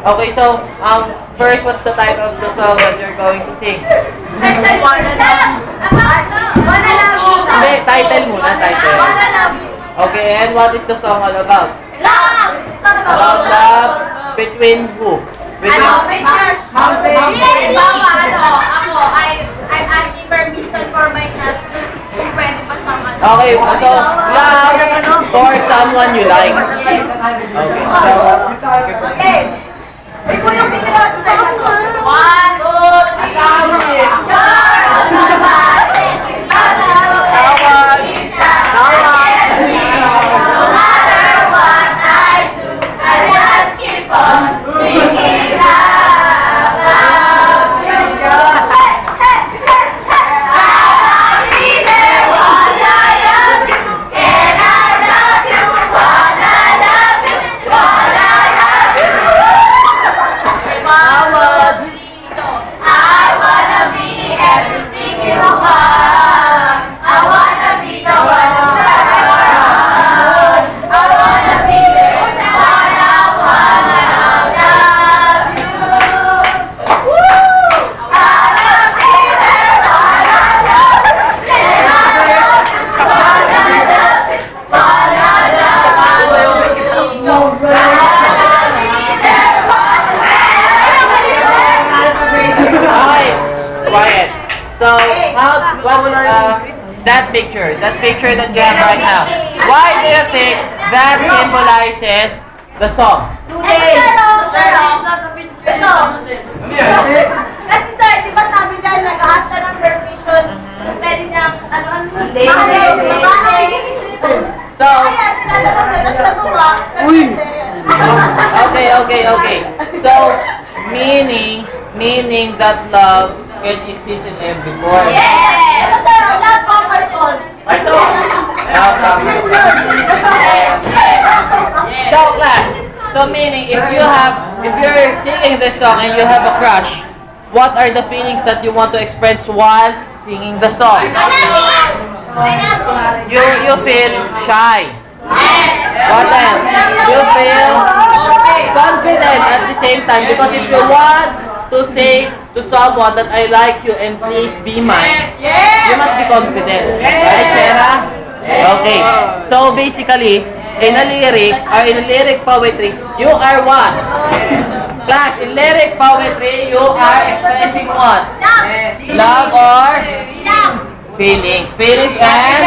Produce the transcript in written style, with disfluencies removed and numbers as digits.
Okay, so, first, what's the title of the song that you're going to sing? Hindi, title muna, title. Okay, and what is the song all about? About love between who? Between... I'm asking permission for my class to pwede pa siyang Okay, so, love for someone you like. Okay, so... Okay. Ito yung bibila sa second. 1, 2, 3. So, that picture that you have right now, why do you think that symbolizes the song? Kasi sir, di ba sabi dyan, nag-aas siya ng permission, pwede niyang, So, okay. So, meaning that love can exist in every form. Yeah! Ito sir, love conquers all. So, class. So, meaning if you're singing this song and you have a crush, what are the feelings that you want to express while singing the song? You feel shy. What else? You feel confident at the same time, because if you want to say to someone that I like you and please be mine, you must be confident. Right, Shera? Okay. So basically, in a lyric poetry, you are what? Class, in lyric poetry, you are expressing what? Love or feelings. Feelings and